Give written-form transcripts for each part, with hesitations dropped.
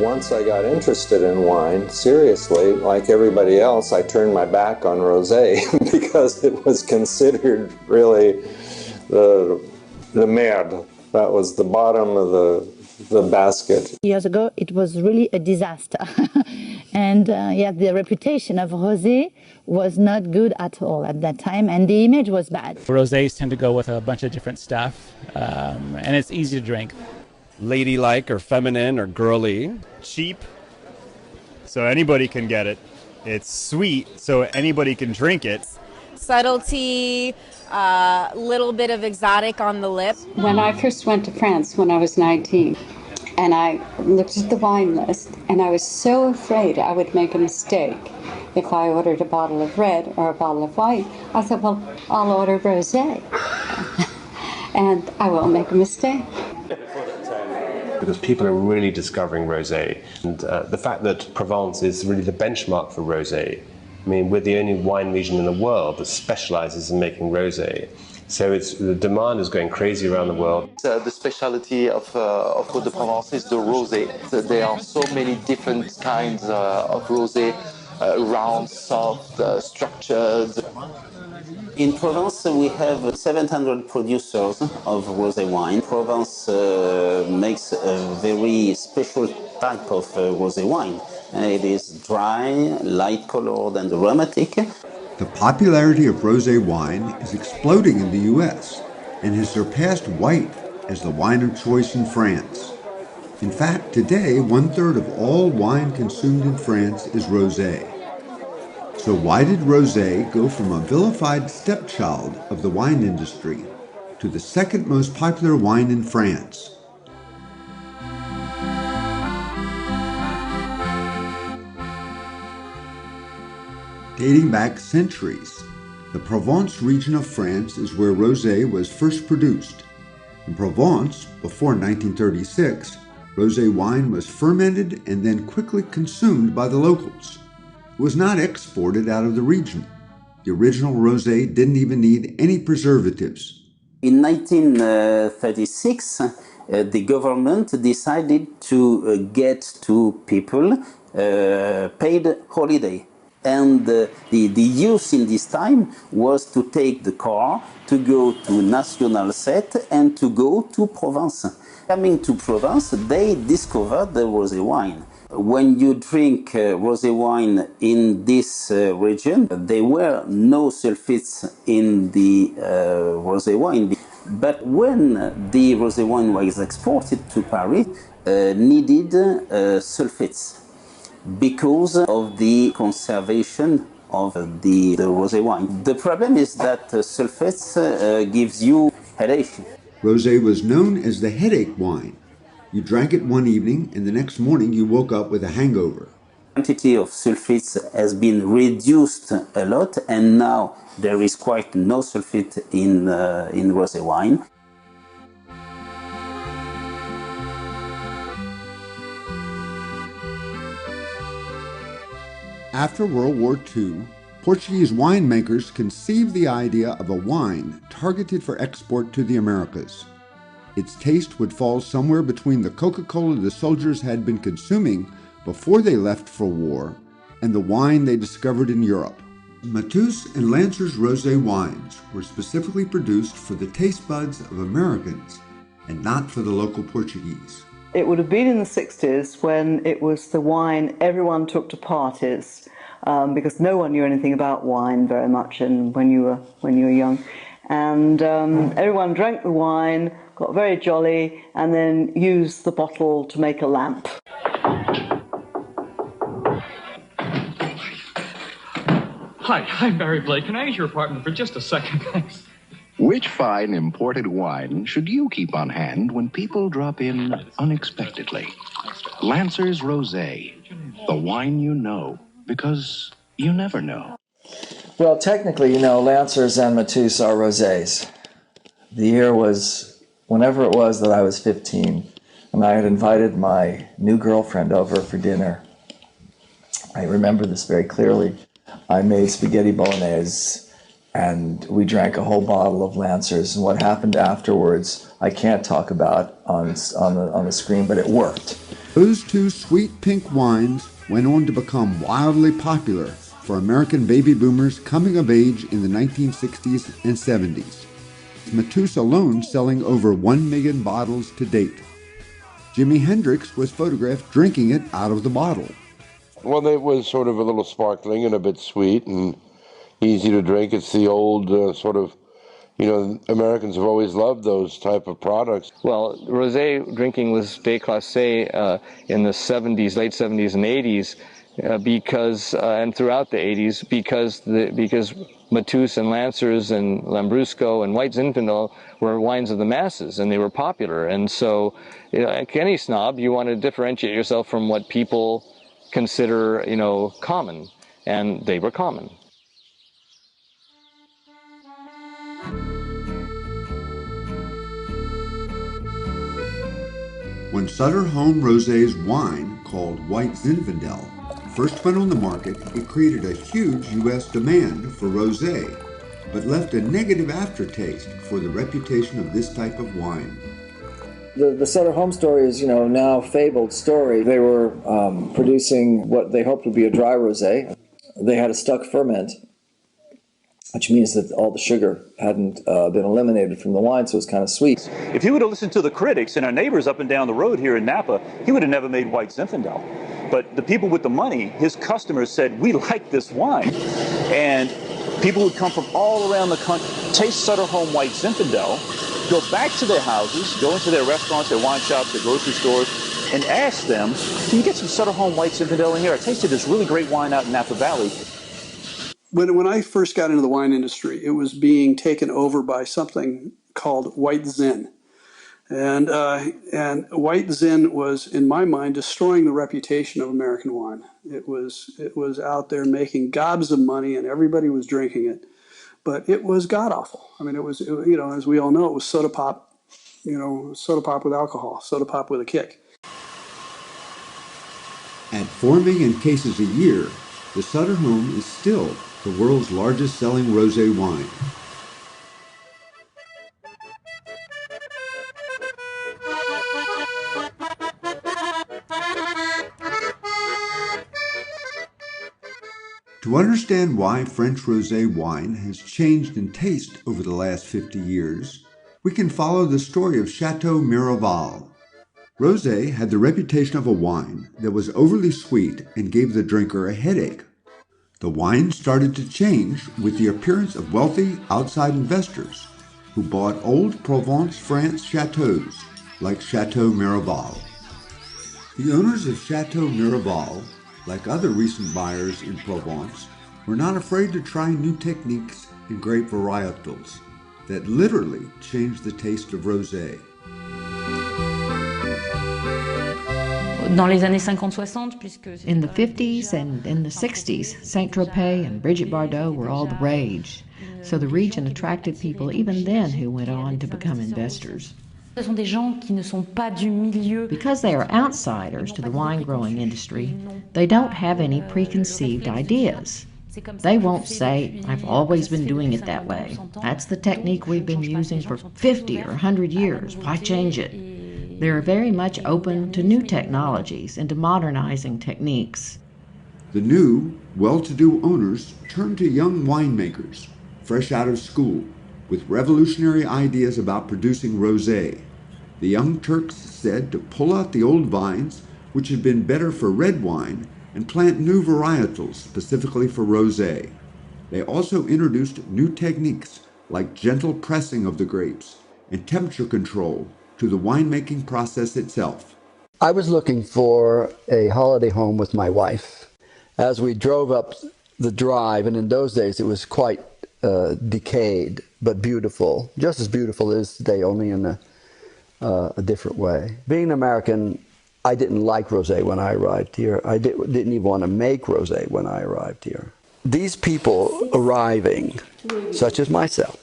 Once I got interested in wine, seriously, like everybody else, I turned my back on rosé because it was considered really the merde. That was the bottom of the basket. Years ago, it was really a disaster. And the reputation of rosé was not good at all at that time, and the image was bad. Rosés tend to go with a bunch of different stuff, and it's easy to drink. Ladylike or feminine or girly. Cheap, so anybody can get it. It's sweet, so anybody can drink it. Subtlety, little bit of exotic on the lip. When I first went to France when I was 19, and I looked at the wine list, and I was so afraid I would make a mistake if I ordered a bottle of red or a bottle of white. I thought, well, I'll order rosé, and I won't make a mistake. Because people are really discovering rosé, and the fact that Provence is really the benchmark for rosé. I mean, we're the only wine region in the world that specializes in making rosé. So the demand is going crazy around the world. The specialty of Côte de Provence is the rosé. There are so many different kinds of rosé, round, soft, structured. In Provence, we have 700 producers of rosé wine. Provence makes a very special type of rosé wine. It is dry, light-colored, and aromatic. The popularity of rosé wine is exploding in the U.S. and has surpassed white as the wine of choice in France. In fact, today, 1/3 of all wine consumed in France is rosé. So why did rosé go from a vilified stepchild of the wine industry to the second most popular wine in France? Dating back centuries, the Provence region of France is where rosé was first produced. In Provence, before 1936, rosé wine was fermented and then quickly consumed by the locals. It was not exported out of the region. The original rosé didn't even need any preservatives. In 1936, the government decided to get to people paid holiday. And the use in this time was to take the car, to go to National Set, and to go to Provence. Coming to Provence, they discovered the rosé wine. When you drink rosé wine in this region, there were no sulfites in the rosé wine. But when the rosé wine was exported to Paris, needed sulfites, because of the conservation of the rosé wine. The problem is that sulfates gives you headache. Rosé was known as the headache wine. You drank it one evening and the next morning you woke up with a hangover. The quantity of sulfates has been reduced a lot, and now there is quite no sulfate in rosé wine. After World War II, Portuguese winemakers conceived the idea of a wine targeted for export to the Americas. Its taste would fall somewhere between the Coca-Cola the soldiers had been consuming before they left for war and the wine they discovered in Europe. Mateus and Lancer's rosé wines were specifically produced for the taste buds of Americans and not for the local Portuguese. It would have been in the 60s when it was the wine everyone took to parties, because no one knew anything about wine very much when you were young. And everyone drank the wine, got very jolly, and then used the bottle to make a lamp. Hi, I'm Barry Blake. Can I use your apartment for just a second, thanks? Which fine imported wine should you keep on hand when people drop in unexpectedly? Lancer's Rosé, the wine you know, because you never know. Well, technically, Lancers and Mateus are rosés. The year was whenever it was that I was 15, and I had invited my new girlfriend over for dinner. I remember this very clearly. I made spaghetti bolognese, and we drank a whole bottle of Lancers. And what happened afterwards, I can't talk about on the screen, but it worked. Those two sweet pink wines went on to become wildly popular for American baby boomers coming of age in the 1960s and 70s. Matus alone selling over 1 million bottles to date. Jimi Hendrix was photographed drinking it out of the bottle. Well, it was sort of a little sparkling and a bit sweet and easy to drink. It's the old sort of, Americans have always loved those type of products. Well, rosé drinking was déclassé in the 70s, late 70s and 80s, and throughout the 80s, because Matus and Lancers and Lambrusco and White Zinfandel were wines of the masses, and they were popular. And so, like any snob, you want to differentiate yourself from what people consider, common, and they were common. When Sutter Home Rosé's wine, called White Zinfandel, first went on the market, it created a huge U.S. demand for rosé, but left a negative aftertaste for the reputation of this type of wine. The Sutter Home story is, now a fabled story. They were producing what they hoped would be a dry rosé. They had a stuck ferment, which means that all the sugar hadn't been eliminated from the wine, so it's kind of sweet. If he would have listened to the critics and our neighbors up and down the road here in Napa, he would have never made White Zinfandel. But the people with the money, his customers, said, we like this wine. And people would come from all around the country, taste Sutter Home White Zinfandel, go back to their houses, go into their restaurants, their wine shops, their grocery stores, and ask them, can you get some Sutter Home White Zinfandel in here? I tasted this really great wine out in Napa Valley. When I first got into the wine industry, it was being taken over by something called White Zin. And White Zin was, in my mind, destroying the reputation of American wine. It was out there making gobs of money, and everybody was drinking it. But it was god-awful. I mean, as we all know, it was soda pop, soda pop with alcohol, soda pop with a kick. At 4 million cases a year, the Sutter Home is still the world's largest selling rosé wine. To understand why French rosé wine has changed in taste over the last 50 years, we can follow the story of Chateau Miraval. Rosé had the reputation of a wine that was overly sweet and gave the drinker a headache. The wine started to change with the appearance of wealthy outside investors who bought old Provence, France chateaux like Chateau Miraval. The owners of Chateau Miraval, like other recent buyers in Provence, were not afraid to try new techniques in grape varietals that literally changed the taste of rosé. In the 50s and in the 60s, Saint-Tropez and Brigitte Bardot were all the rage. So the region attracted people even then who went on to become investors. Because they are outsiders to the wine-growing industry, they don't have any preconceived ideas. They won't say, I've always been doing it that way. That's the technique we've been using for 50 or 100 years. Why change it? They are very much open to new technologies and to modernizing techniques. The new, well-to-do owners turned to young winemakers, fresh out of school, with revolutionary ideas about producing rosé. The Young Turks said to pull out the old vines, which had been better for red wine, and plant new varietals specifically for rosé. They also introduced new techniques like gentle pressing of the grapes and temperature control to the winemaking process itself. I was looking for a holiday home with my wife. As we drove up the drive, and in those days it was quite decayed, but beautiful, just as beautiful as today, only in a different way. Being an American, I didn't like rosé when I arrived here. I didn't even want to make rosé when I arrived here. These people arriving, such as myself,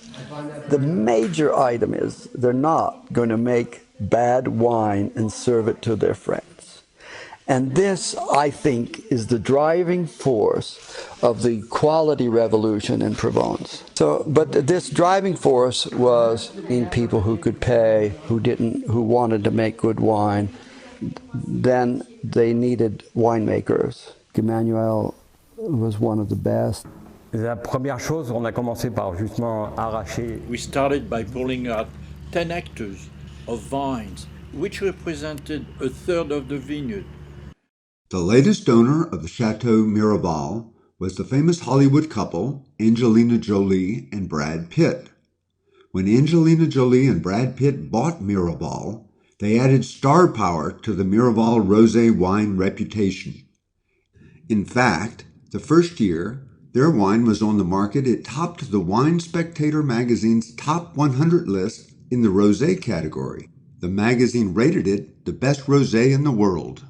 the major item is they're not going to make bad wine and serve it to their friends. And this, I think, is the driving force of the quality revolution in Provence. But this driving force was in people who could pay, who wanted to make good wine, then they needed winemakers. Emmanuel was one of the best. La première chose, on a commencé par justement arracher. We started by pulling out 10 hectares of vines, which represented a third of the vineyard. The latest owner of the Chateau Miraval was the famous Hollywood couple Angelina Jolie and Brad Pitt. When Angelina Jolie and Brad Pitt bought Miraval, they added star power to the Miraval Rosé wine reputation. In fact, the first year, their wine was on the market. It topped the Wine Spectator magazine's top 100 list in the rosé category. The magazine rated it the best rosé in the world.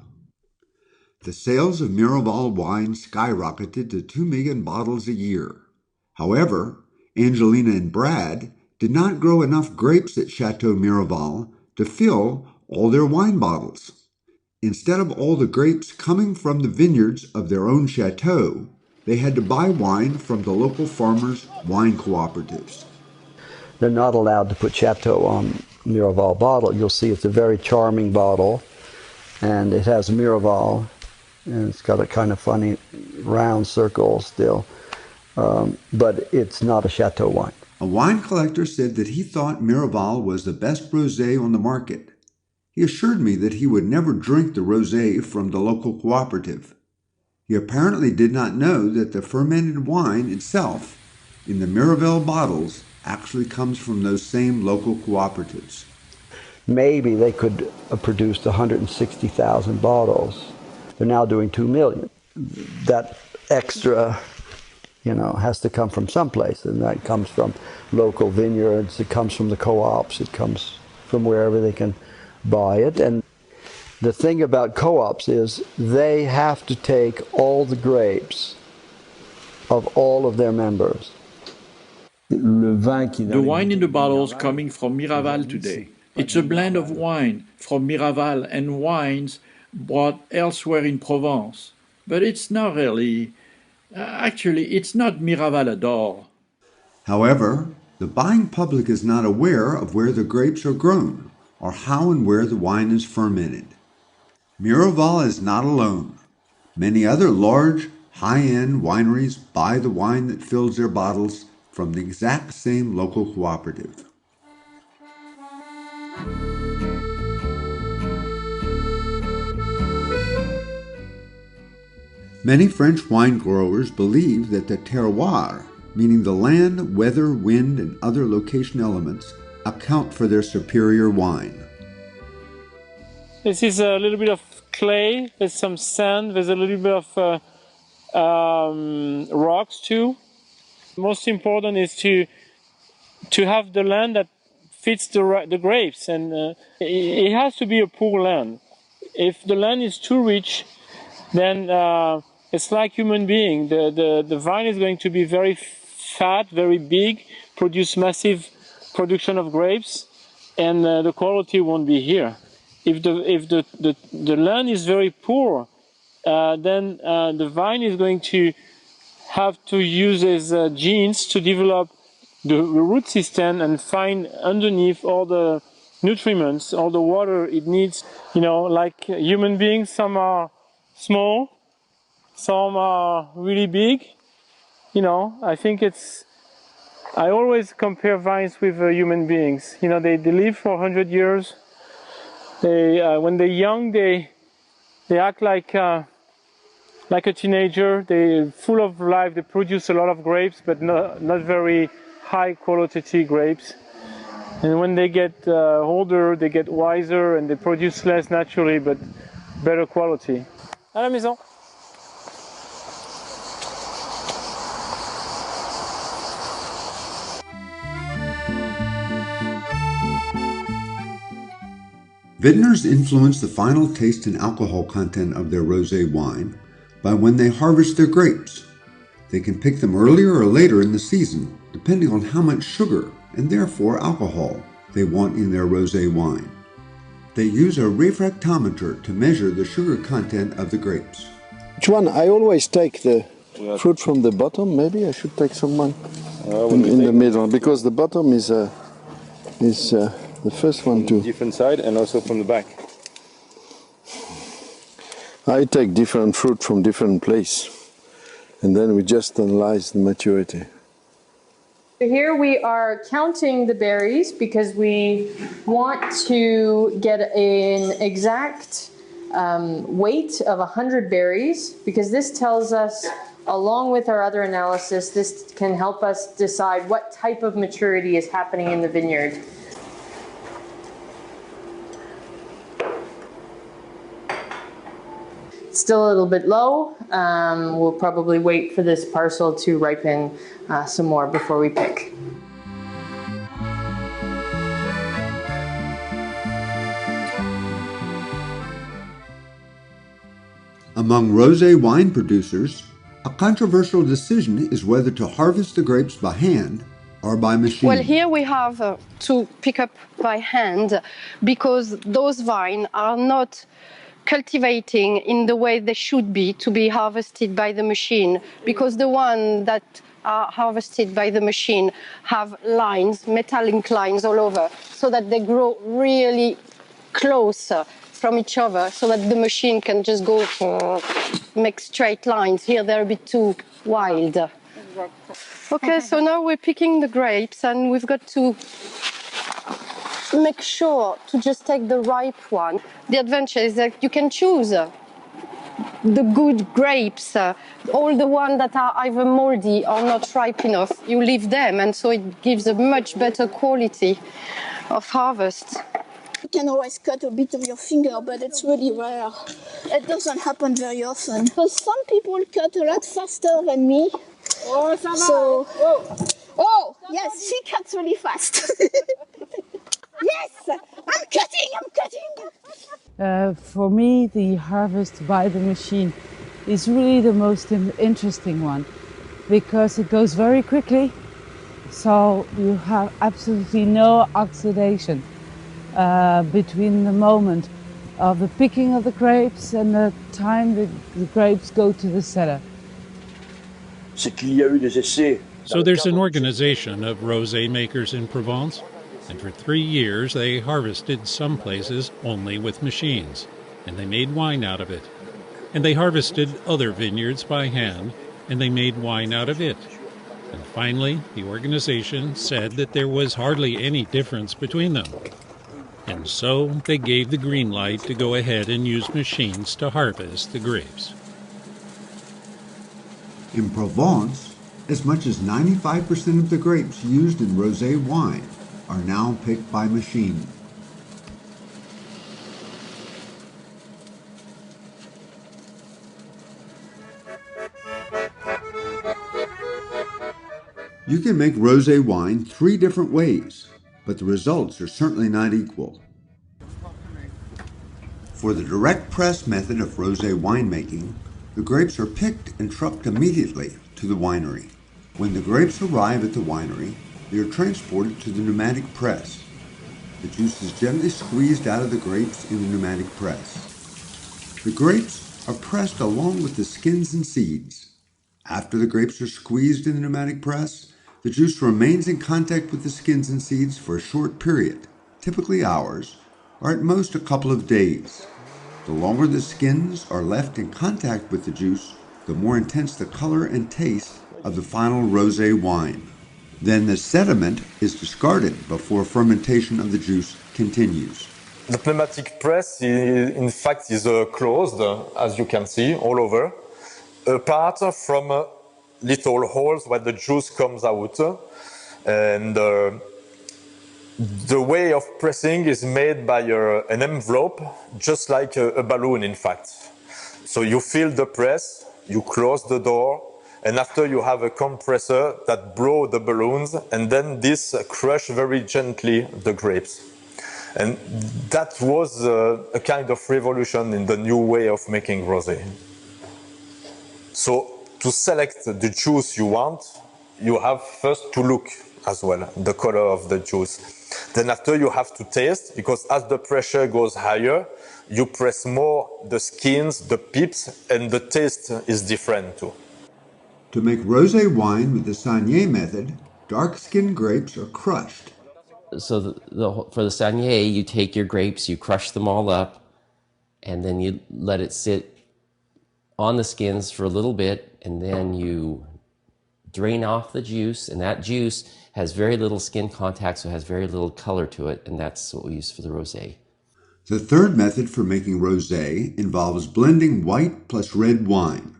The sales of Miraval wine skyrocketed to 2 million bottles a year. However, Angelina and Brad did not grow enough grapes at Chateau Miraval to fill all their wine bottles. Instead of all the grapes coming from the vineyards of their own chateau, they had to buy wine from the local farmers' wine cooperatives. They're not allowed to put Chateau on Miraval bottle. You'll see it's a very charming bottle, and it has Miraval, and it's got a kind of funny round circle still, but it's not a Chateau wine. A wine collector said that he thought Miraval was the best rosé on the market. He assured me that he would never drink the rosé from the local cooperative. He apparently did not know that the fermented wine itself in the Miraval bottles actually comes from those same local cooperatives. Maybe they could have produced 160,000 bottles. They're now doing 2 million. That extra, has to come from someplace, and that comes from local vineyards, it comes from the co-ops, it comes from wherever they can buy it. And the thing about co-ops is they have to take all the grapes of all of their members. The wine in the bottles coming from Miraval today. It's a blend of wine from Miraval and wines bought elsewhere in Provence. But it's not really, it's not Miraval at all. However, the buying public is not aware of where the grapes are grown or how and where the wine is fermented. Miraval is not alone. Many other large, high-end wineries buy the wine that fills their bottles from the exact same local cooperative. Many French wine growers believe that the terroir, meaning the land, weather, wind, and other location elements, account for their superior wine. This is a little bit of clay, there's some sand, there's a little bit of rocks too. Most important is to have the land that fits the grapes, and it has to be a poor land. If the land is too rich, then it's like human being. The vine is going to be very fat, very big, produce massive production of grapes, and the quality won't be here. If the land is very poor, then the vine is going to have to use its genes to develop the root system and find underneath all the nutriments, all the water it needs. Like human beings, some are small, some are really big. I think I always compare vines with human beings. They live for 100 years. When they're young, they act like a teenager. They're full of life. They produce a lot of grapes, but not very high quality grapes. And when they get older, they get wiser and they produce less naturally, but better quality. À la maison. Vintners influence the final taste and alcohol content of their rosé wine by when they harvest their grapes. They can pick them earlier or later in the season, depending on how much sugar and therefore alcohol they want in their rosé wine. They use a refractometer to measure the sugar content of the grapes. Which one? I always take the fruit from the bottom. Maybe I should take someone in the middle, because the bottom is the first one too. Different side and also from the back. I take different fruit from different place, and then we just analyze the maturity. Here we are counting the berries because we want to get an exact weight of 100 berries, because this tells us, along with our other analysis, this can help us decide what type of maturity is happening in the vineyard. Still a little bit low. We'll probably wait for this parcel to ripen some more before we pick. Among rosé wine producers, a controversial decision is whether to harvest the grapes by hand or by machine. Well, here we have to pick up by hand because those vines are not cultivating in the way they should be to be harvested by the machine, because the one that are harvested by the machine have lines, metallic lines all over, so that they grow really close from each other, so that the machine can just go make straight lines. Here they're a bit too wild. Okay, so now we're picking the grapes, and we've got to make sure to just take the ripe one. The advantage is that you can choose the good grapes, all the ones that are either moldy or not ripe enough. You leave them, and so it gives a much better quality of harvest. You can always cut a bit of your finger, but it's really rare. It doesn't happen very often. Because some people cut a lot faster than me. Oh, ça va. So, oh, yes, she cuts really fast. Yes, I'm cutting. For me, the harvest by the machine is really the most interesting one, because it goes very quickly, so you have absolutely no oxidation between the moment of the picking of the grapes and the time the grapes go to the cellar. So there's an organization of rosé makers in Provence, and for 3 years they harvested some places only with machines, and they made wine out of it. And they harvested other vineyards by hand, and they made wine out of it. And finally, the organization said that there was hardly any difference between them. And so they gave the green light to go ahead and use machines to harvest the grapes. In Provence, as much as 95% of the grapes used in rosé wine are now picked by machine. You can make rosé wine 3 different ways, but the results are certainly not equal. For the direct press method of rosé winemaking, the grapes are picked and trucked immediately to the winery. When the grapes arrive at the winery, they are transported to the pneumatic press. The juice is gently squeezed out of the grapes in the pneumatic press. The grapes are pressed along with the skins and seeds. After the grapes are squeezed in the pneumatic press, the juice remains in contact with the skins and seeds for a short period, typically hours, or at most a couple of days. The longer the skins are left in contact with the juice, the more intense the color and taste of the final rosé wine. Then the sediment is discarded before fermentation of the juice continues. The pneumatic press, in fact, is closed, as you can see, all over, apart from little holes where the juice comes out. And the way of pressing is made by an envelope, just like a balloon, in fact. So you fill the press, you close the door, and after you have a compressor that blows the balloons, and then this crush very gently the grapes. And that was a kind of revolution in the new way of making rosé. So to select the juice you want, you have first to look as well, the color of the juice. Then after you have to taste, because as the pressure goes higher, you press more the skins, the pips, and the taste is different too. To make rosé wine with the Saignée method, dark-skinned grapes are crushed. So for the Saignée, you take your grapes, you crush them all up, and then you let it sit on the skins for a little bit, and then you drain off the juice, and that juice has very little skin contact, so it has very little color to it, and that's what we use for the rosé. The third method for making rosé involves blending white plus red wine.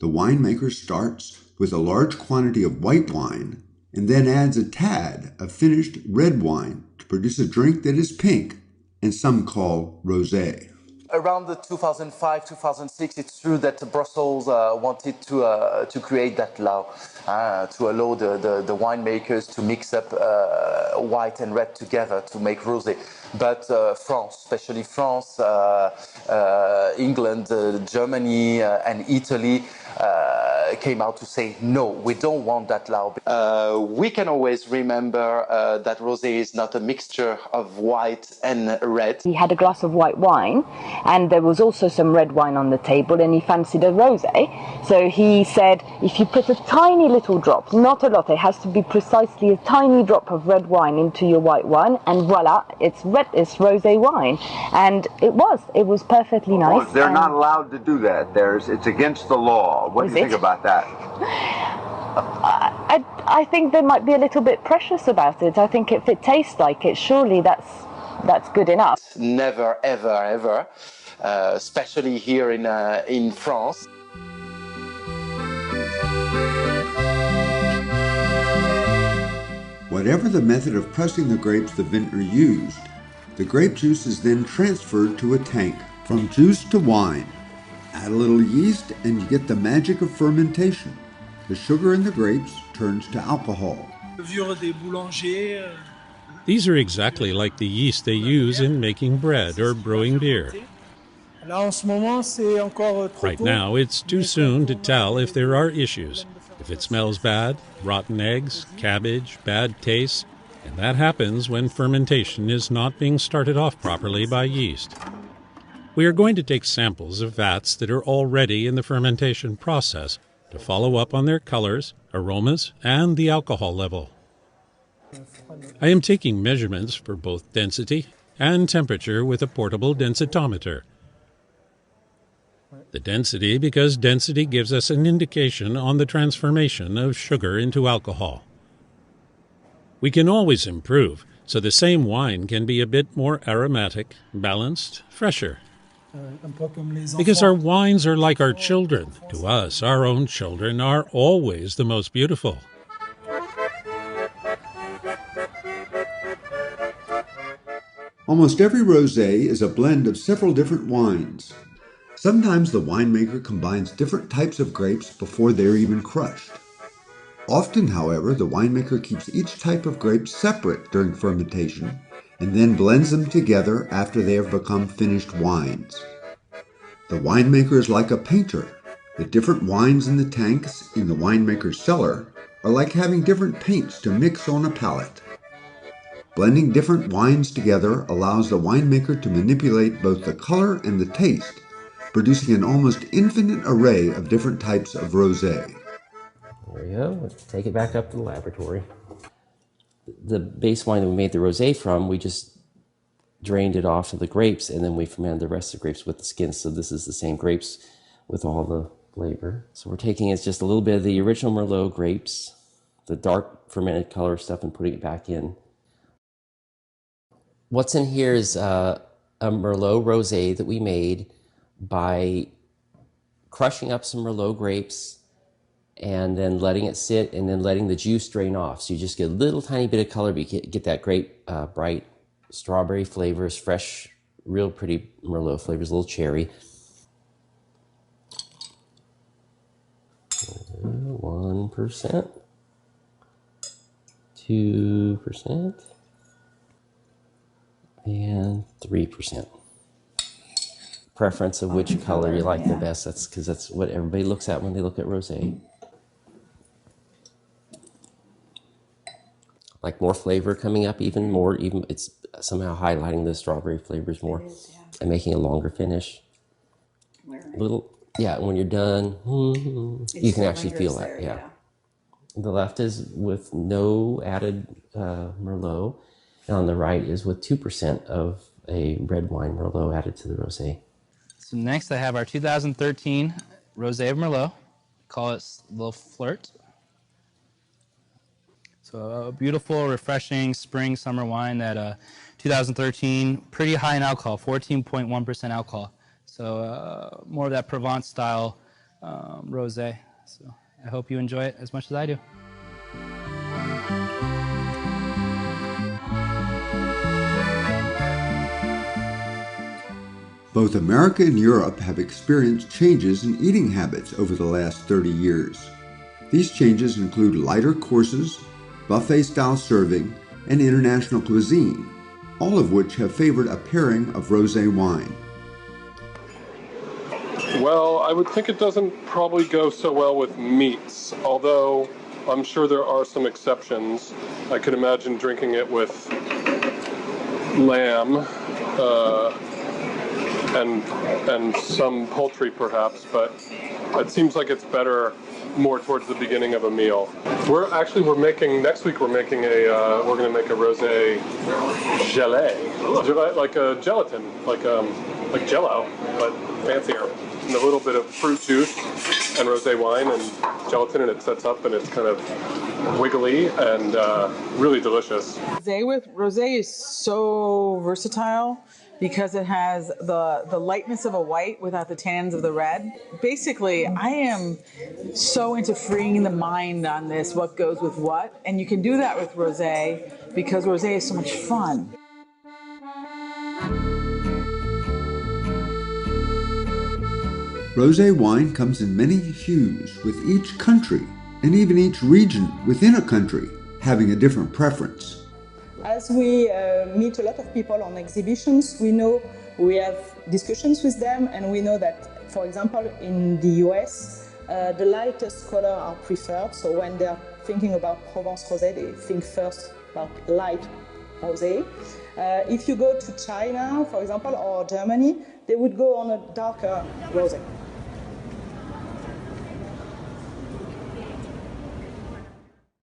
The winemaker starts with a large quantity of white wine and then adds a tad of finished red wine to produce a drink that is pink and some call rosé. Around the 2005, 2006, it's true that Brussels wanted to create that law, to allow the winemakers to mix up white and red together to make rosé. But France, especially France, England, Germany, and Italy came out to say, no, we don't want that law. We can always remember that rosé is not a mixture of white and red. He had a glass of white wine, and there was also some red wine on the table, and he fancied a rosé. So he said, if you put a tiny little drop, not a lot, it has to be precisely a tiny drop of red wine into your white wine, and voila, it's rosé wine. And it was perfectly nice. Well, they're not allowed to do that. It's against the law. What do you think about that? I think they might be a little bit precious about it. I think if it tastes like it, surely that's good enough. Never, ever, ever, especially here in France. Whatever the method of pressing the grapes the vintner used, the grape juice is then transferred to a tank. From juice to wine. Add a little yeast and you get the magic of fermentation. The sugar in the grapes turns to alcohol. These are exactly like the yeast they use in making bread or brewing beer. Right now, it's too soon to tell if there are issues. If it smells bad, rotten eggs, cabbage, bad taste, and that happens when fermentation is not being started off properly by yeast. We are going to take samples of vats that are already in the fermentation process to follow up on their colors, aromas, and the alcohol level. I am taking measurements for both density and temperature with a portable densitometer. The density because density gives us an indication on the transformation of sugar into alcohol. We can always improve, so the same wine can be a bit more aromatic, balanced, fresher. Because our wines are like our children. To us, our own children are always the most beautiful. Almost every rosé is a blend of several different wines. Sometimes the winemaker combines different types of grapes before they're even crushed. Often, however, the winemaker keeps each type of grape separate during fermentation and then blends them together after they have become finished wines. The winemaker is like a painter. The different wines in the tanks in the winemaker's cellar are like having different paints to mix on a palette. Blending different wines together allows the winemaker to manipulate both the color and the taste, producing an almost infinite array of different types of rosé. There we go. Let's take it back up to the laboratory. The base wine that we made the rosé from, we just drained it off of the grapes, and then we fermented the rest of the grapes with the skins. So this is the same grapes with all the flavor. So we're taking it's just a little bit of the original Merlot grapes, the dark fermented color stuff, and putting it back in. What's in here is a Merlot rosé that we made by crushing up some Merlot grapes and then letting it sit and then letting the juice drain off. So you just get a little tiny bit of color, but you get that great bright strawberry flavors, fresh, real pretty Merlot flavors, a little cherry. 1%, 2%, and 3%. Preference of which color you like the best. That's because that's what everybody looks at when they look at rosé. Like more flavor coming up, even more. Even it's somehow highlighting the strawberry flavors more and making a longer finish. Little, yeah. When you're done, you can actually feel that. Yeah. The left is with no added Merlot, and on the right is with 2% of a red wine Merlot added to the rosé. So next I have our 2013 Rosé of Merlot. Call it little flirt. So a beautiful, refreshing spring summer wine that 2013, pretty high in alcohol, 14.1% alcohol. So more of that Provence style rosé. So I hope you enjoy it as much as I do. Both America and Europe have experienced changes in eating habits over the last 30 years. These changes include lighter courses, buffet-style serving, and international cuisine, all of which have favored a pairing of rosé wine. Well, I would think it doesn't probably go so well with meats, although I'm sure there are some exceptions. I could imagine drinking it with lamb and some poultry perhaps, but it seems like it's better more towards the beginning of a meal. Next week we're going to make a rosé gelée, like a gelatin, like Jello, but fancier. And a little bit of fruit juice and rosé wine and gelatin, and it sets up and it's kind of wiggly and really delicious. Rosé is so versatile because it has the lightness of a white without the tannins of the red. Basically, I am so into freeing the mind on this, what goes with what, and you can do that with rosé because rosé is so much fun. Rosé wine comes in many hues, with each country, and even each region within a country, having a different preference. As we meet a lot of people on exhibitions, we have discussions with them, and we know that, for example, in the US, the lightest color are preferred. So when they're thinking about Provence Rosé, they think first about light rosé. If you go to China, for example, or Germany, they would go on a darker rosé.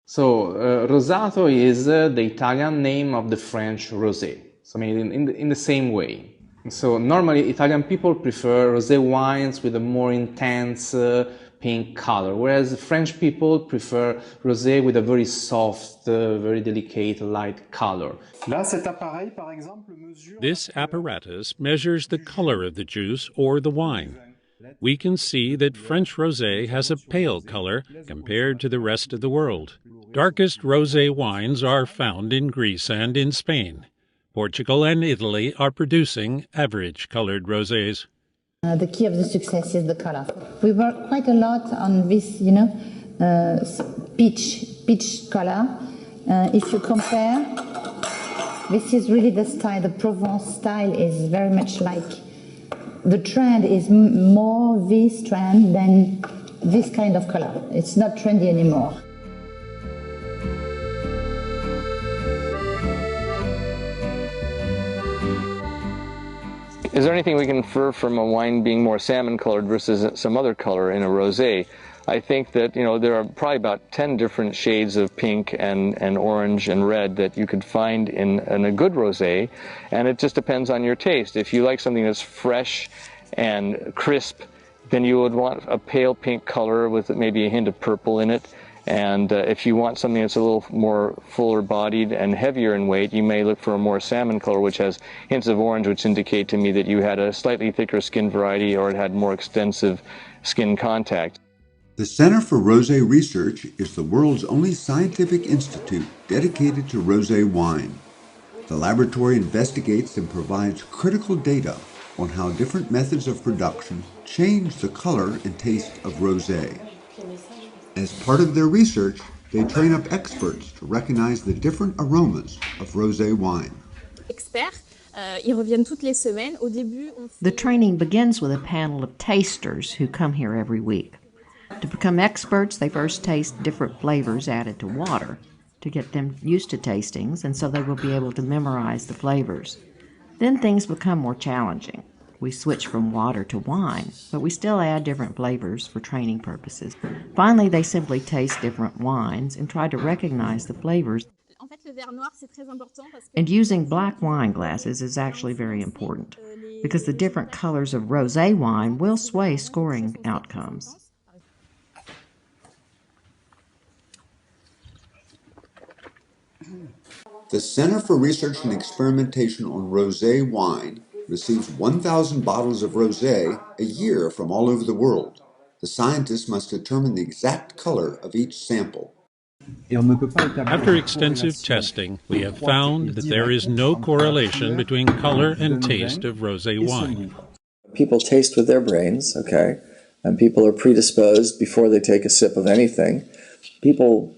So, Rosato is the Italian name of the French rosé. So, I mean, in the same way. So, normally Italian people prefer rosé wines with a more intense pink color, whereas French people prefer rosé with a very soft, very delicate, light color. This apparatus measures the color of the juice or the wine. We can see that French rosé has a pale color compared to the rest of the world. Darkest rosé wines are found in Greece and in Spain. Portugal and Italy are producing average-colored rosés. The key of the success is the color. We work quite a lot on this, peach color. If you compare, this is really the style. The Provence style is very much like. The trend is more this trend than this kind of color. It's not trendy anymore. Is there anything we can infer from a wine being more salmon colored versus some other color in a rosé? I think that there are probably about 10 different shades of pink and orange and red that you could find in a good rosé, and it just depends on your taste. If you like something that's fresh and crisp, then you would want a pale pink color with maybe a hint of purple in it. And if you want something that's a little more fuller bodied and heavier in weight, you may look for a more salmon color, which has hints of orange, which indicate to me that you had a slightly thicker skin variety or it had more extensive skin contact. The Center for Rosé Research is the world's only scientific institute dedicated to rosé wine. The laboratory investigates and provides critical data on how different methods of production change the color and taste of rosé. As part of their research, they train up experts to recognize the different aromas of rosé wine. The training begins with a panel of tasters who come here every week. To become experts, they first taste different flavors added to water to get them used to tastings, and so they will be able to memorize the flavors. Then things become more challenging. We switch from water to wine, but we still add different flavors for training purposes. Finally, they simply taste different wines and try to recognize the flavors. And using black wine glasses is actually very important because the different colors of rosé wine will sway scoring outcomes. The Center for Research and Experimentation on Rosé Wine receives 1,000 bottles of rosé a year from all over the world. The scientists must determine the exact color of each sample. After extensive testing, we have found that there is no correlation between color and taste of rosé wine. People taste with their brains, okay, and people are predisposed before they take a sip of anything. People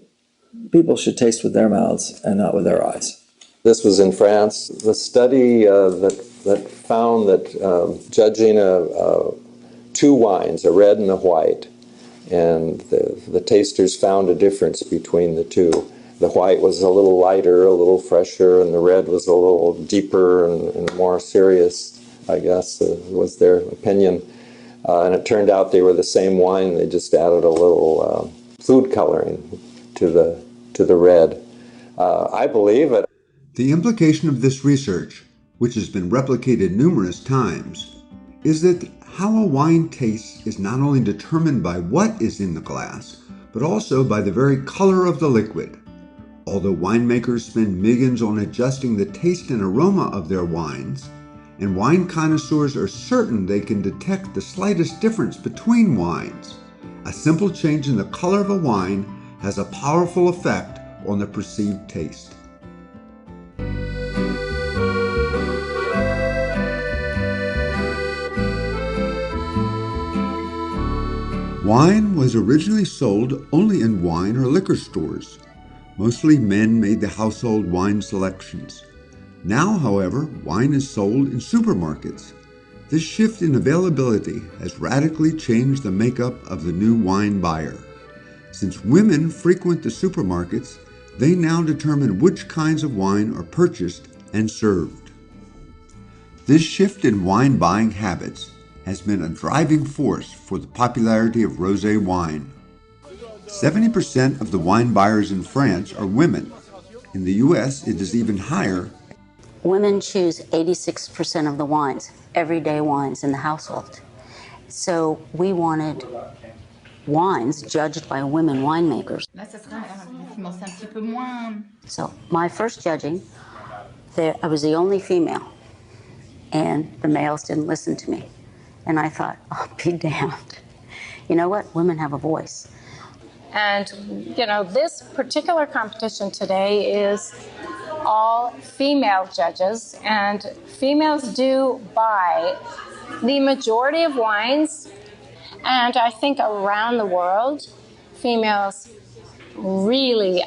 should taste with their mouths and not with their eyes. This was in France. The study that found that judging two wines, a red and a white, and the tasters found a difference between the two. The white was a little lighter, a little fresher, and the red was a little deeper and more serious, I guess, was their opinion. And it turned out they were the same wine. They just added a little food coloring to the red. I believe it. The implication of this research, which has been replicated numerous times, is that how a wine tastes is not only determined by what is in the glass, but also by the very color of the liquid. Although winemakers spend millions on adjusting the taste and aroma of their wines, and wine connoisseurs are certain they can detect the slightest difference between wines, a simple change in the color of a wine has a powerful effect on the perceived taste. Wine was originally sold only in wine or liquor stores. Mostly men made the household wine selections. Now, however, wine is sold in supermarkets. This shift in availability has radically changed the makeup of the new wine buyer. Since women frequent the supermarkets, they now determine which kinds of wine are purchased and served. This shift in wine buying habits has been a driving force for the popularity of rosé wine. 70% of the wine buyers in France are women. In the US, it is even higher. Women choose 86% of the wines, everyday wines in the household. So we wanted wines judged by women winemakers. So my first judging, I was the only female, and the males didn't listen to me. And I thought, oh, be damned. You know what? Women have a voice. And, you know, this particular competition today is all female judges, and females do buy the majority of wines. And I think around the world, females really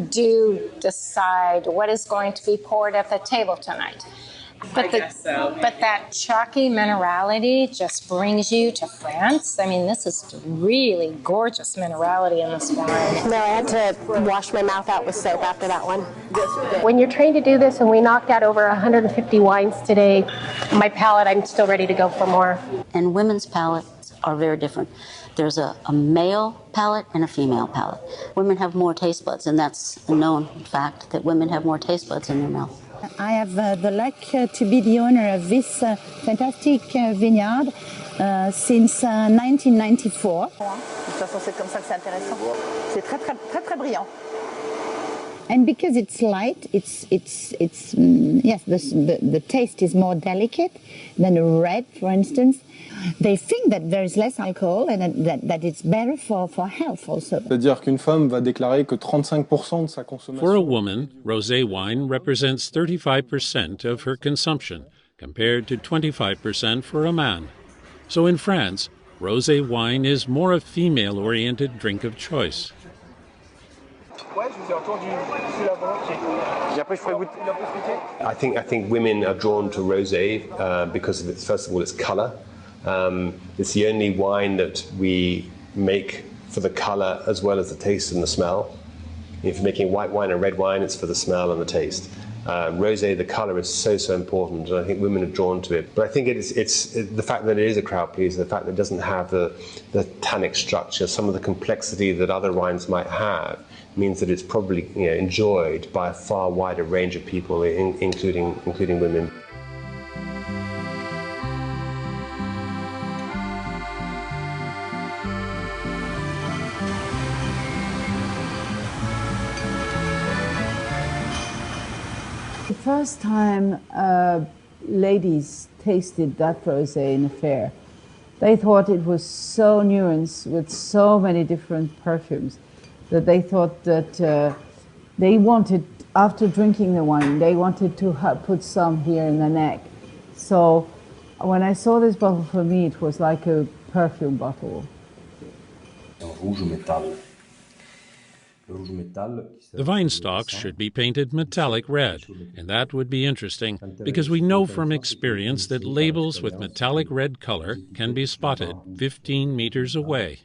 do decide what is going to be poured at the table tonight. But that chalky minerality just brings you to France. I mean, this is really gorgeous minerality in this wine. No, I had to wash my mouth out with soap after that one. When you're trained to do this, and we knocked out over 150 wines today, my palate, I'm still ready to go for more. And women's palates are very different. There's a male palate and a female palate. Women have more taste buds, and that's a known fact that women have more taste buds in their mouth. I have the luck to be the owner of this fantastic vineyard since 1994. And because it's light, yes, the taste is more delicate than a red, for instance. They think that there is less alcohol and that it's better for health also. For a woman, rosé wine represents 35% of her consumption, compared to 25% for a man. So in France, rosé wine is more a female-oriented drink of choice. I think women are drawn to rosé because of its, first of all, its color. It's the only wine that we make for the color as well as the taste and the smell. If you're making white wine and red wine, it's for the smell and the taste. Rosé, the color is so important, and I think women are drawn to it. But I think it's the fact that it is a crowd pleaser, the fact that it doesn't have the tannic structure, some of the complexity that other wines might have, means that it's probably enjoyed by a far wider range of people, including women. The first time ladies tasted that rosé in a fair, they thought it was so nuanced with so many different perfumes that they thought that they wanted, after drinking the wine, they wanted to put some here in the neck. So when I saw this bottle, for me, it was like a perfume bottle. The vine stalks should be painted metallic red, and that would be interesting because we know from experience that labels with metallic red color can be spotted 15 meters away.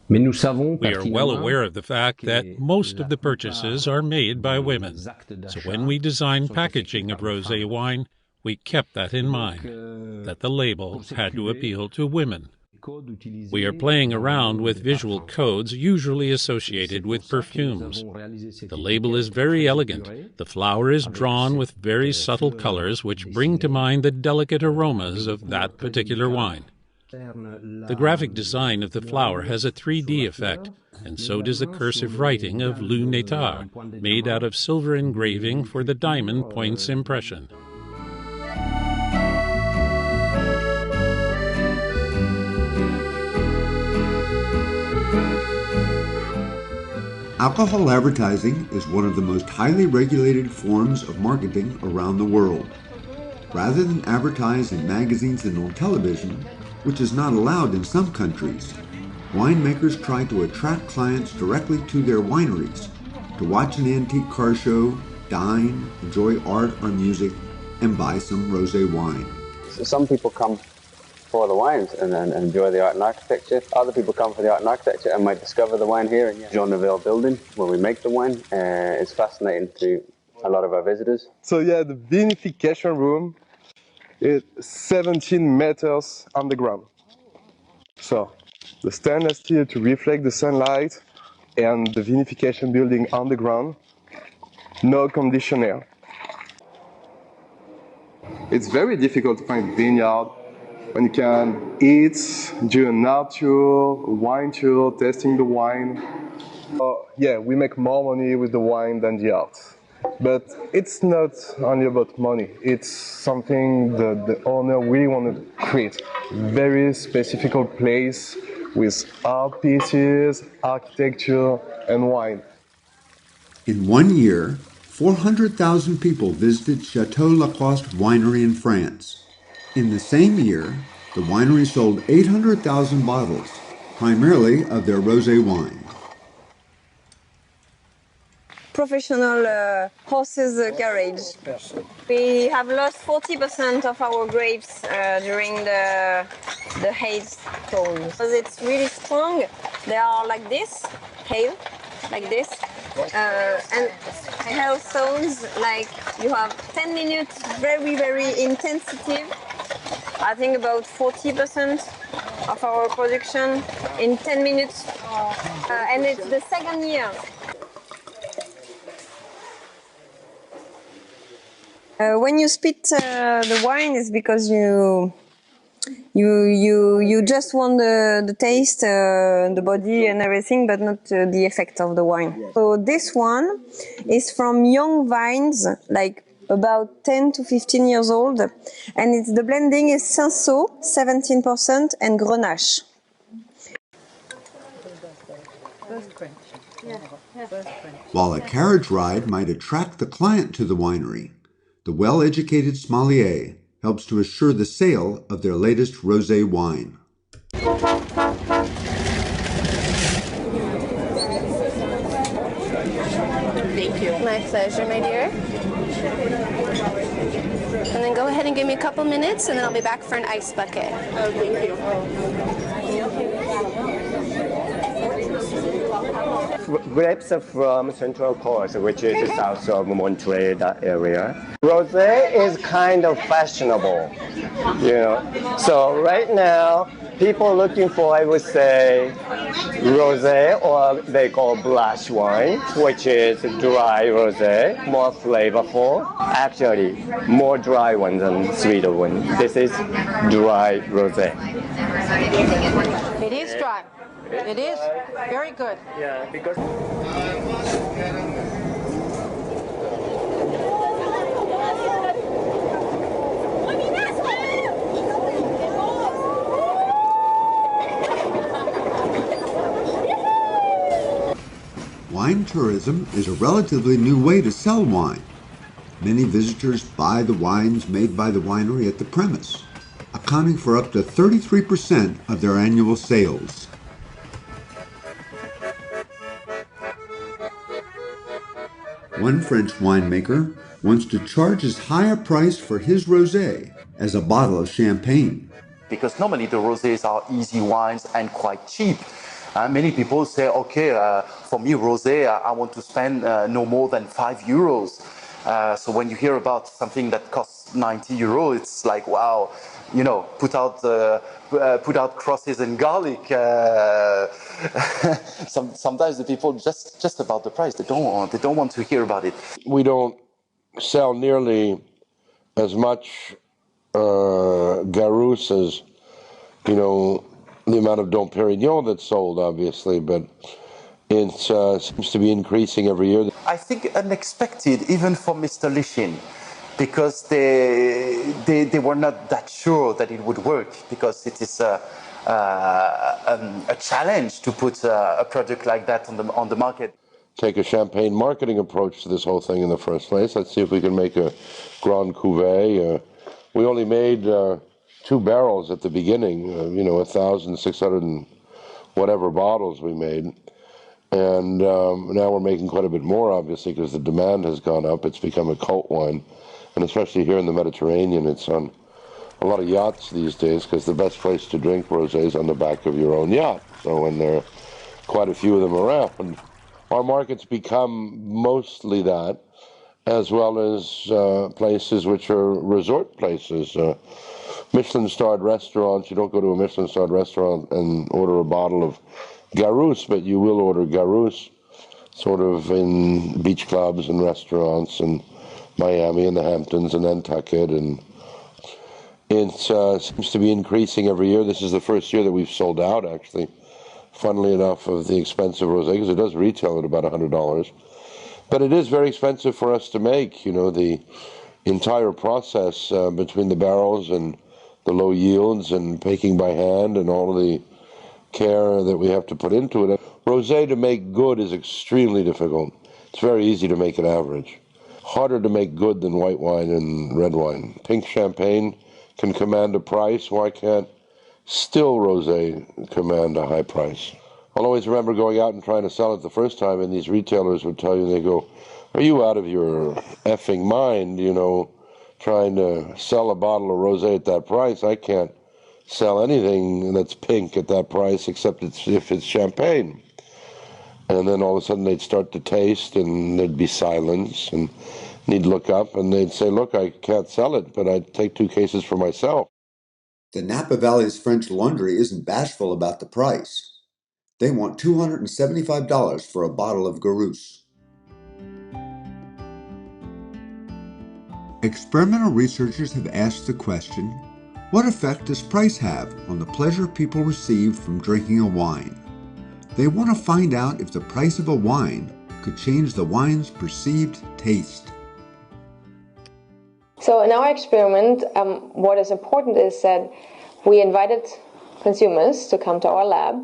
We are well aware of the fact that most of the purchases are made by women, so when we designed packaging of rosé wine, we kept that in mind, that the label had to appeal to women. We are playing around with visual codes usually associated with perfumes. The label is very elegant. The flower is drawn with very subtle colors which bring to mind the delicate aromas of that particular wine. The graphic design of the flower has a 3D effect, and so does the cursive writing of lunetard, made out of silver engraving for the diamond points impression. Alcohol advertising is one of the most highly regulated forms of marketing around the world. Rather than advertise in magazines and on television, which is not allowed in some countries, winemakers try to attract clients directly to their wineries, to watch an antique car show, dine, enjoy art or music, and buy some rosé wine. So some people come for the wines and enjoy the art and architecture. Other people come for the art and architecture and might discover the wine here in Jean Nouvel building where we make the wine. It's fascinating to a lot of our visitors. So yeah, the vinification room is 17 meters underground. So the stainless steel to reflect the sunlight and the vinification building underground, no conditioner. It's very difficult to find vineyard when you can eat, do an art tour, a wine tour, tasting the wine. Yeah, we make more money with the wine than the art. But it's not only about money. It's something the owner really want to create. Very specific place with art pieces, architecture, and wine. In 1 year, 400,000 people visited Chateau Lacoste winery in France. In the same year, the winery sold 800,000 bottles, primarily of their rosé wine. Professional horses garage. We have lost 40% of our grapes during the hailstone. Because it's really strong. They are like this, hail, like this. And hailstones, like you have 10 minutes, very, very intensive. I think about 40% of our production in 10 minutes. And it's the second year. When you spit the wine, it's because you just want the taste, the body and everything, but not the effect of the wine. So this one is from young vines, like about 10 to 15 years old, and the blending is Cinsault, 17%, and Grenache. While a carriage ride might attract the client to the winery, the well-educated sommelier helps to assure the sale of their latest rosé wine. Thank you. My pleasure, my dear. And then go ahead and give me a couple minutes, and then I'll be back for an ice bucket. Oh, thank you. Grapes are from Central Coast, which is south of Montreal, that area. Rosé is kind of fashionable, you know. So right now, People looking for, I would say, rosé, or they call blush wine, which is dry rosé, more flavorful. Actually, more dry one than sweeter one. This is dry rosé. It is dry. It is very good. Yeah, because Wine tourism is a relatively new way to sell wine. Many visitors buy the wines made by the winery at the premise, accounting for up to 33% of their annual sales. One French winemaker wants to charge as high a price for his rosé as a bottle of champagne. Because normally the rosés are easy wines and quite cheap. Many people say, okay, for me rosé, I want to spend no more than €5. So when you hear about something that costs €90, it's like, wow, you know, put out crosses and garlic. Sometimes the people just about the price. They don't want to hear about it. We don't sell nearly as much Garous as, you know, the amount of Dom Pérignon that's sold, obviously, but it seems to be increasing every year. I think unexpected, even for Mr. Lishin, because they were not that sure that it would work, because it is a challenge to put a product like that on the market. Take a champagne marketing approach to this whole thing in the first place. Let's see if we can make a Grand Cuvée. We only made 2 barrels at the beginning, you know, 1,600 and whatever bottles we made. And now we're making quite a bit more, obviously, because the demand has gone up. It's become a cult wine. And especially here in the Mediterranean, it's on a lot of yachts these days, because the best place to drink rosé is on the back of your own yacht. So when there are quite a few of them around, our markets become mostly that, as well as places which are resort places. Michelin-starred restaurants. You don't go to a Michelin-starred restaurant and order a bottle of Garous, but you will order Garous sort of in beach clubs and restaurants in Miami and the Hamptons and Nantucket. And it seems to be increasing every year. This is the first year that we've sold out, actually, funnily enough, of the expensive rosé, because it does retail at about $100. But it is very expensive for us to make, you know, the entire process between the barrels and the low yields and baking by hand and all the care that we have to put into it. Rosé to make good is extremely difficult. It's very easy to make it average. Harder to make good than white wine and red wine. Pink champagne can command a price. Why can't still rosé command a high price? I'll always remember going out and trying to sell it the first time, and these retailers would tell you, they go, are you out of your effing mind, you know, trying to sell a bottle of rosé at that price? I can't sell anything that's pink at that price except if it's champagne. And then all of a sudden they'd start to taste and there'd be silence and they'd look up and they'd say, look, I can't sell it, but I'd take 2 cases for myself. The Napa Valley's French Laundry isn't bashful about the price. They want $275 for a bottle of Garous. Experimental researchers have asked the question, what effect does price have on the pleasure people receive from drinking a wine? They want to find out if the price of a wine could change the wine's perceived taste. So in our experiment, what is important is that we invited consumers to come to our lab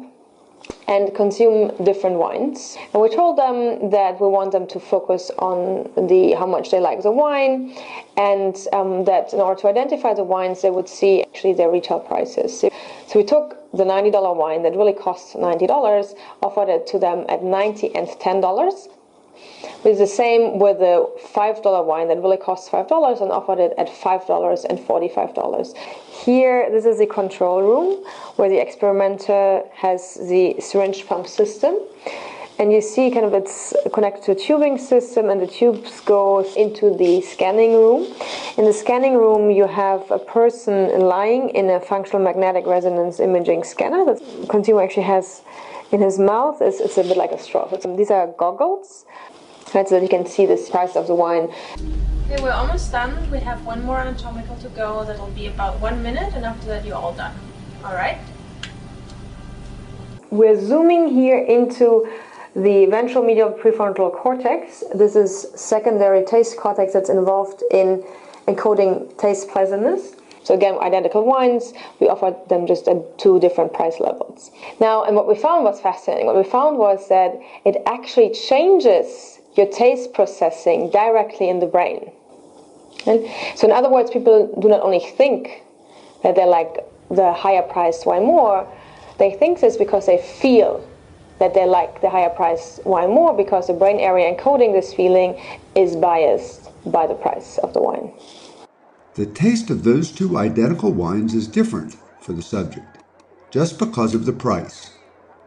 and consume different wines. And we told them that we want them to focus on how much they like the wine, and that in order to identify the wines, they would see actually their retail prices. So we took the $90 wine that really costs $90, offered it to them at $90 and $10. It's the same with the $5 wine that really costs $5 and offered it at $5 and $45. Here, this is the control room where the experimenter has the syringe pump system. And you see kind of it's connected to a tubing system, and the tubes go into the scanning room. In the scanning room, you have a person lying in a functional magnetic resonance imaging scanner that the consumer actually has in his mouth. It's a bit like a straw. These are goggles, right, so that you can see the price of the wine. Okay, we're almost done. We have one more anatomical to go. That'll be about 1 minute, and after that you're all done. All right? We're zooming here into the ventral medial prefrontal cortex. This is secondary taste cortex that's involved in encoding taste pleasantness. So again, identical wines, we offer them just at 2 different price levels. Now, and what we found was fascinating. What we found was that it actually changes your taste processing directly in the brain. And so in other words, people do not only think that they like the higher priced wine more, they think this because they feel that they like the higher priced wine more, because the brain area encoding this feeling is biased by the price of the wine. The taste of those 2 identical wines is different for the subject, just because of the price.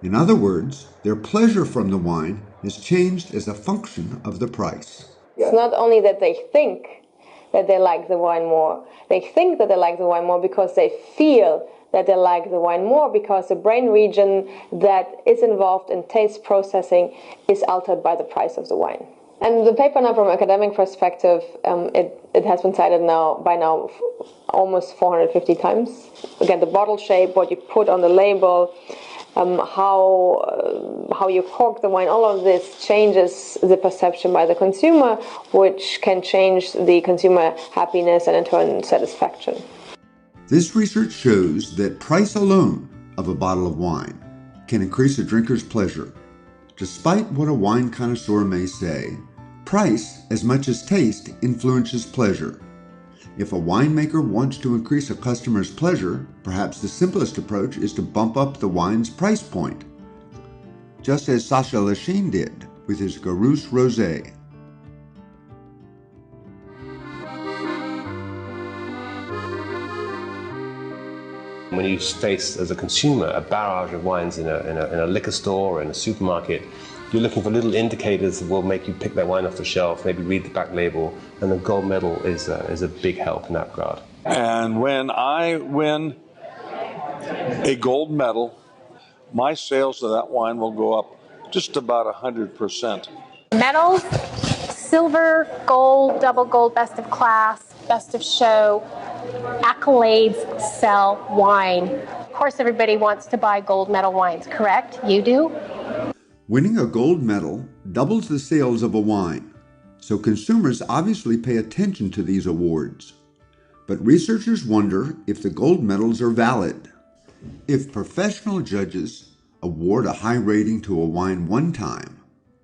In other words, their pleasure from the wine is changed as a function of the price. It's not only that they think that they like the wine more, they think that they like the wine more because they feel that they like the wine more, because the brain region that is involved in taste processing is altered by the price of the wine. And the paper now, from an academic perspective, it has been cited by now almost 450 times. Again, the bottle shape, what you put on the label, how you cork the wine, all of this changes the perception by the consumer, which can change the consumer happiness and in turn satisfaction. This research shows that price alone of a bottle of wine can increase a drinker's pleasure. Despite what a wine connoisseur may say, price, as much as taste, influences pleasure. If a winemaker wants to increase a customer's pleasure, perhaps the simplest approach is to bump up the wine's price point, just as Sacha Lachine did with his Garous Rosé. When you face, as a consumer, a barrage of wines in a liquor store or in a supermarket, you're looking for little indicators that will make you pick that wine off the shelf, maybe read the back label, and the gold medal is a big help in that regard. And when I win a gold medal, my sales of that wine will go up just about 100%. Medals, silver, gold, double gold, best of class, best of show, accolades sell wine. Of course, everybody wants to buy gold medal wines, correct? You do? Winning a gold medal doubles the sales of a wine, so consumers obviously pay attention to these awards. But researchers wonder if the gold medals are valid. If professional judges award a high rating to a wine one time,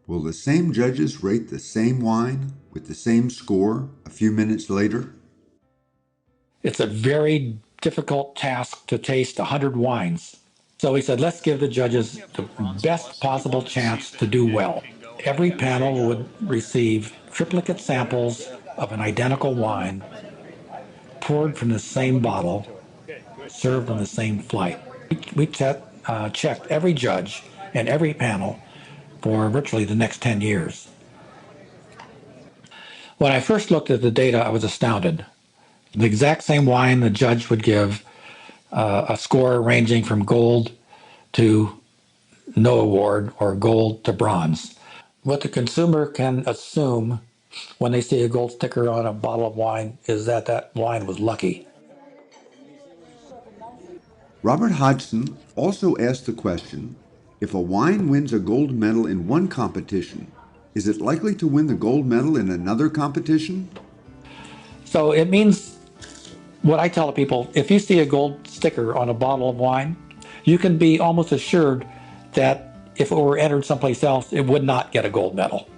will the same judges rate the same wine with the same score a few minutes later? It's a very difficult task to taste 100 wines. So he said, let's give the judges the best possible chance to do well. Every panel would receive triplicate samples of an identical wine, poured from the same bottle, served on the same flight. We checked every judge and every panel for virtually the next 10 years. When I first looked at the data, I was astounded. The exact same wine, the judge would give a score ranging from gold to no award or gold to bronze. What the consumer can assume when they see a gold sticker on a bottle of wine is that that wine was lucky. Robert Hodgson also asked the question, if a wine wins a gold medal in one competition, is it likely to win the gold medal in another competition? So it means, what I tell people, if you see a gold sticker on a bottle of wine, you can be almost assured that if it were entered someplace else, it would not get a gold medal.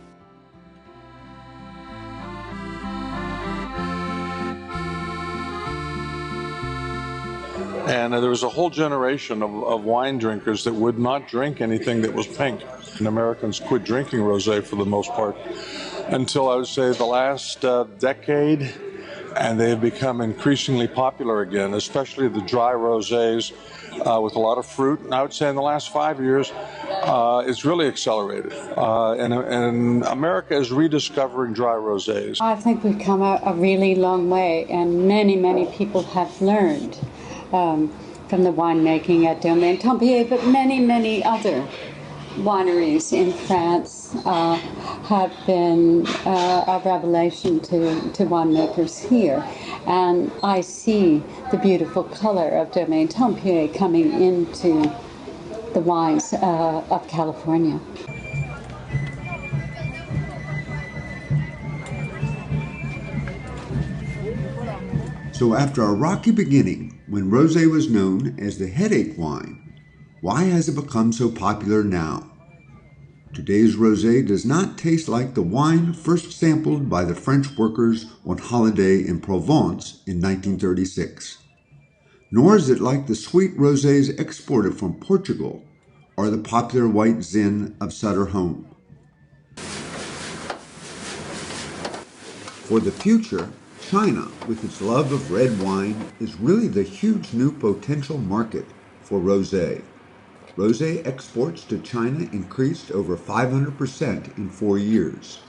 And there was a whole generation of wine drinkers that would not drink anything that was pink. And Americans quit drinking rosé for the most part until, I would say, the last decade. And they have become increasingly popular again, especially the dry rosés with a lot of fruit. And I would say in the last 5 years, it's really accelerated. And America is rediscovering dry rosés. I think we've come a really long way, and many people have learned from the winemaking at Domaine Tempier, but many other wineries in France have been a revelation to winemakers here. And I see the beautiful color of Domaine Tempier coming into the wines of California. So after a rocky beginning, when rosé was known as the headache wine, why has it become so popular now? Today's rosé does not taste like the wine first sampled by the French workers on holiday in Provence in 1936. Nor is it like the sweet rosés exported from Portugal or the popular white Zin of Sutter Home. For the future, China, with its love of red wine, is really the huge new potential market for rosé. Rosé exports to China increased over 500% in 4 years.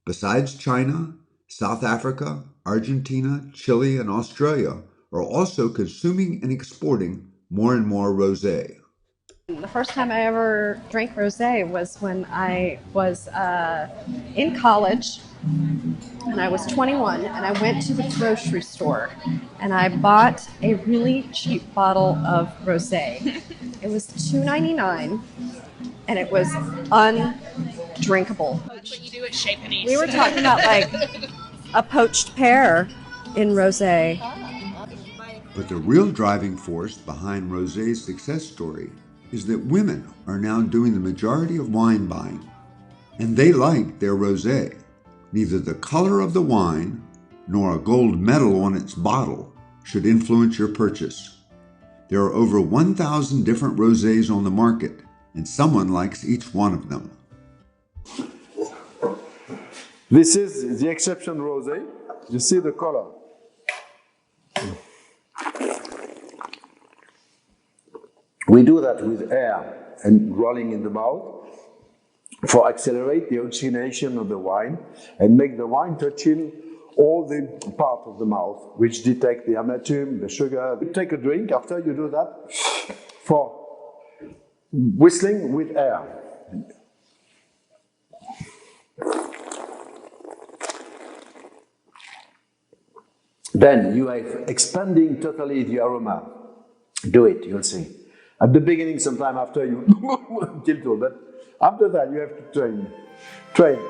Besides China, South Africa, Argentina, Chile, and Australia are also consuming and exporting more and more rosé. The first time I ever drank rosé was when I was in college, and I was 21, and I went to the grocery store, and I bought a really cheap bottle of rosé. It was $2.99, and it was undrinkable. That's what you do at Chez Panisse. We were talking about like a poached pear in rosé. But the real driving force behind rosé's success story is that women are now doing the majority of wine buying, and they like their rosé. Neither the color of the wine nor a gold medal on its bottle should influence your purchase. There are over 1,000 different rosés on the market, and someone likes each one of them. This is the exception rosé. You see the color. We do that with air and rolling in the mouth for accelerate the oxygenation of the wine and make the wine touching all the part of the mouth which detect the amertume, the sugar. You take a drink after you do that for whistling with air. Then you are expanding totally the aroma. Do it, you'll see. At the beginning, sometime after you tilt, but after that you have to train.